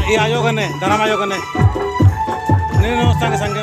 ಈ ಆಯೋಗನೇ ಧರ್ಮ ಆಯೋಗನೇ ನೀನು ಸಂಘ ಸಂಘ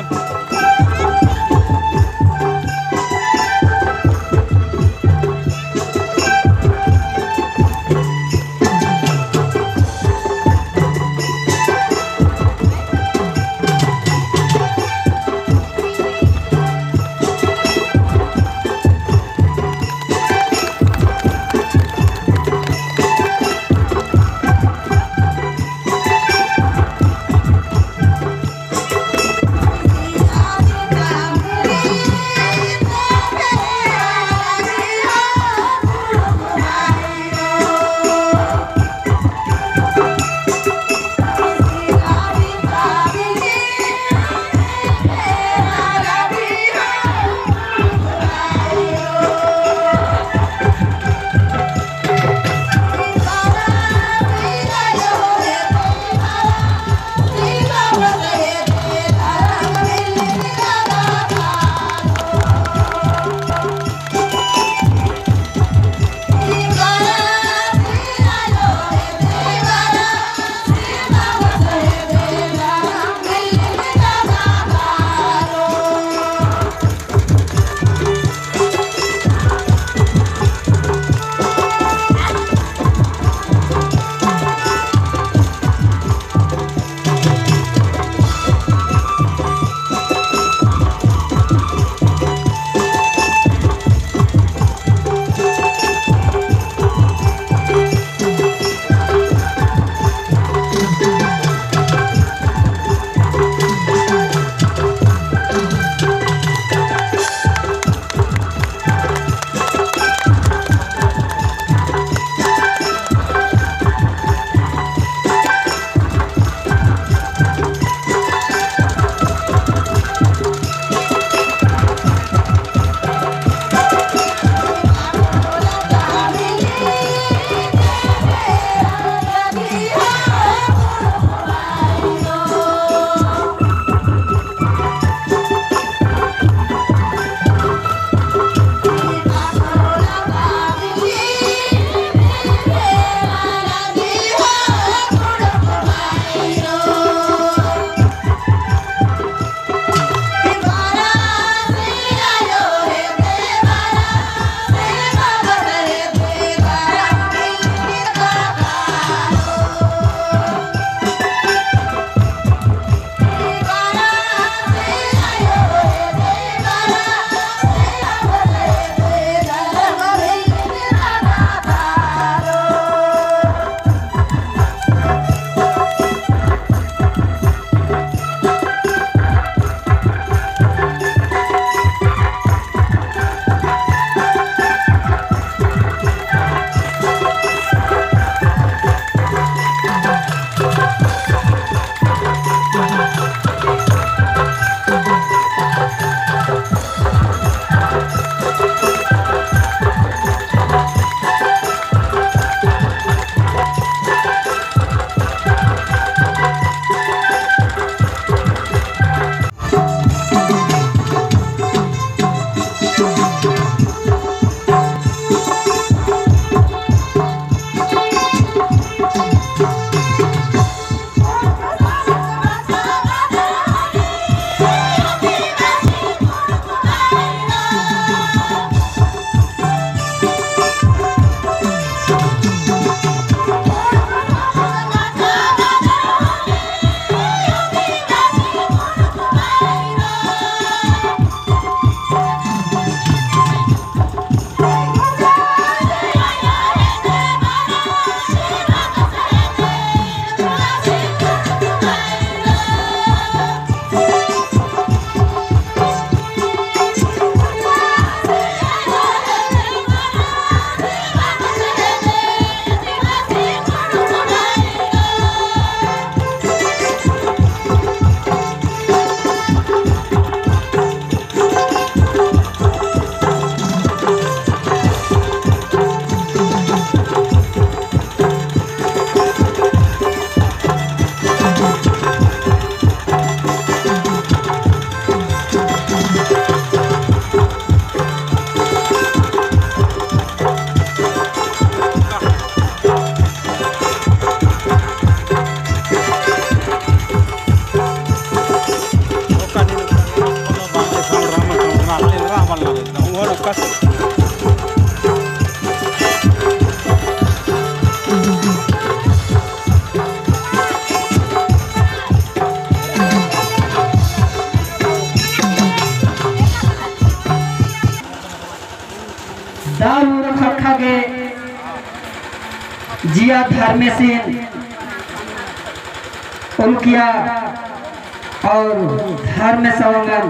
आगे जिया धर्मेसिन उनकिया और धर्म सवंगन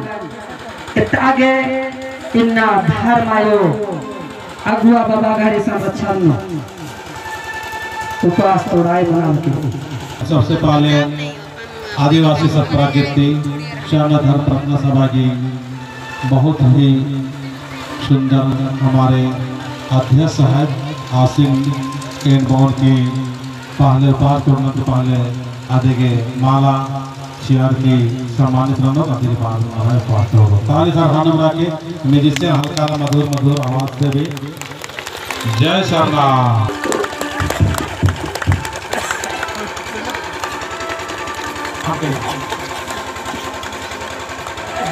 आगे इन्ना धर्मायो अगुआ बाबा घरे संरक्षण उपवास तोड़ाए बना के सबसे पहले आदिवासी सत्प्राकृति शरण धर्म प्रार्थना सभा की बहुत ही सुंदर हमारे अध्यक्ष साहब आसिम केनबोन की पहले उपवास तोड़ने के पहले आधे के माला चेयर की सम्मानित रनक अति उपवास तोड़ो ताली सर खाना बना के म्यूजिशियन हल्का मधुर मधुर आवाज से भी जय शरणा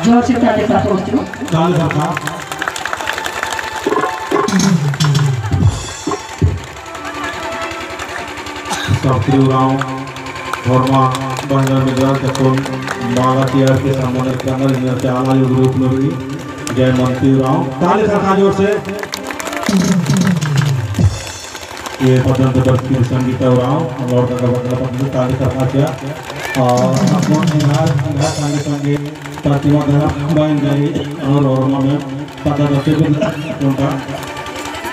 जोर से ताली का दोस्तों ताली सरकार सब्तिराव वर्मा बंदर मिद्रा तकुन माला टीआर के सम्मानित करना इंजीनियर के आला युग ग्रुप में भी जय मंत्रीराव ताली सरकार जोर से ये पतंत बस्ती संगीत राव लौट का बदला पतंत ताली सरकार किया और अपन निहार संगे संगे प्रतिमा धर्म बन गई और वर्मा में पता करते भी उनका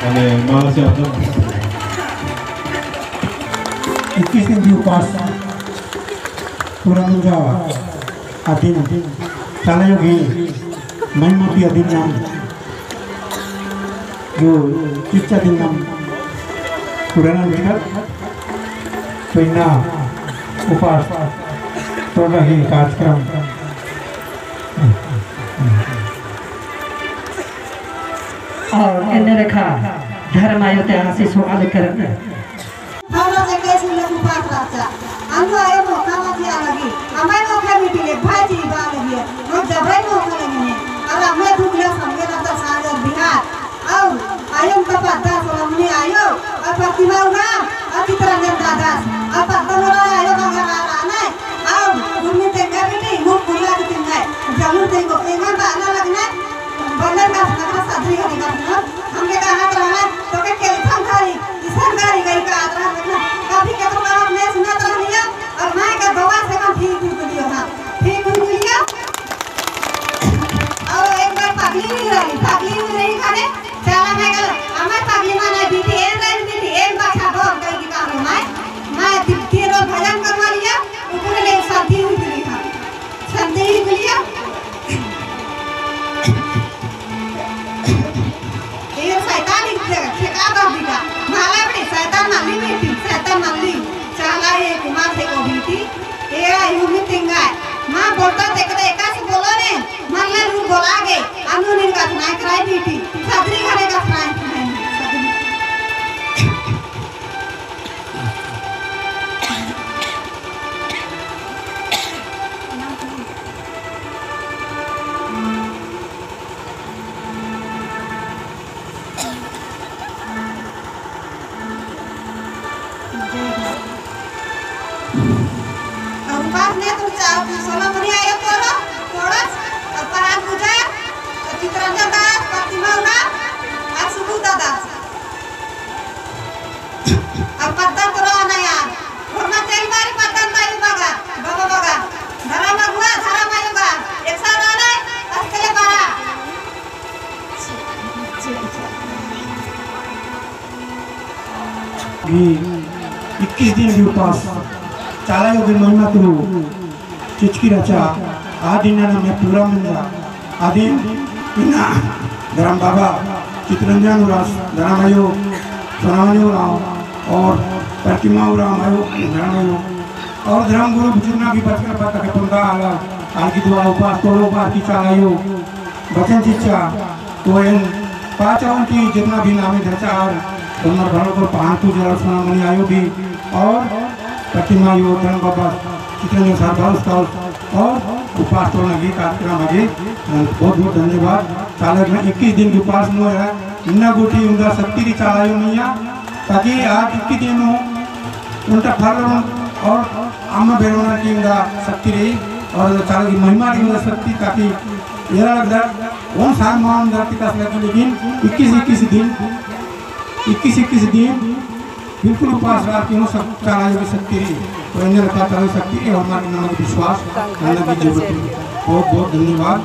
यानी माला से अपना 21 दिन की उपास पूरा मुझा अधीन चालयोगी महिमापी अधीन नाम जो चिच्चा दिन नाम पुराना निकल पिन्ना उपास तो रही कार्यक्रम और इन्हें रखा धर्म आयोते आशीष हो आले करने हम जगह से लोग उपास राजा अंदर आए मौका मत आ लगी हमें मौका मिले भाई जी बात लगी हम जब भाई मौका लगी और हमें दुनिया समझे ना सागर बिहार और आयम का पता सोलमनी आयो और प्रतिमा उना और चित्रंजन दादा और पता मोरा आयो का आना और उन्हें तेंगा बेटी मुंह खुला के तेंगा जरूर तेंगो तेंगा बाना लगना बंदर का अपना साथी करेगा हमने कहा रहना तो के केलथम खाली इसन गाड़ी गई का आदरा रखना काफी के तो हमने सुना तो लिया और मैं का दवा से हम ठीक हो लिया हां ठीक हो लिया और एक बार पगली नहीं खाने चला मैं कल हमें पगली माने बीती एक बाछा बोल गई की काम मैं तीन रोज भजन करवा लिया ऊपर ले शादी हुई थी हां शादी हुई लिया ये शैतान ठेका कर दिया माला बड़ी शैतान माली बेटी शैतान माली चला ये कुमार से को बेटी ये आयु में तिंगा मां बोलता देख दे एका से बोलो ने मन ले रू बोला गे अनु नील का सुनाई कराई बेटी छतरी घरे का सुनाई उपास ने तुम सोलमनी आयो तोरो तोड़स और पराग पूजा और चित्रंजन दास प्रतिमा उना और सुबु दादा और पत्ता तोरो आना यार घरना चल मारी पत्ता ताई बागा बाबा बागा धरा मगुआ धरा मायुगा एक साथ आना अस्कले पारा भी 21 दिन की उपास चाला योगी महिमा तुरु चिचकी रचा आदि नाम में पूरा मंजा आदि इना धर्म बाबा चित्रंजन उरास धर्मायो सोनामणि राव और प्रतिमा राम आयो धर्मायो और धर्म गुरु बुजुर्ग की बचकर पता के पंगा आला आदि दुआ उपास तोड़ो उपास की चालायो बचन चिच्चा तो इन पांचों की जितना भी नामी धचा और उन्नर भरों को पांचों जरा सोनामणि आयो भी और प्रतिमा यो धर्म बाबा चित्रंजन साहब और उपास तोड़ने की कार्यक्रम आगे बहुत बहुत धन्यवाद चालक में 21 दिन की उपास में है इन्ना गोटी उनका शक्ति की चालायो मैया ताकि आज 21 दिन उनका फल और आम बेरोना की उनका शक्ति रही और चालक की महिमा की उनका शक्ति ताकि ये लगता कौन सा मान धरती का लेकिन 21 दिन 21 दिन बिल्कुल उपवास रखती हूँ, सब चारा योगी शक्ति तो अन्य रखा शक्ति है, हमारे नाम विश्वास करने की जरूरत है। बहुत बहुत धन्यवाद।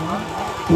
तो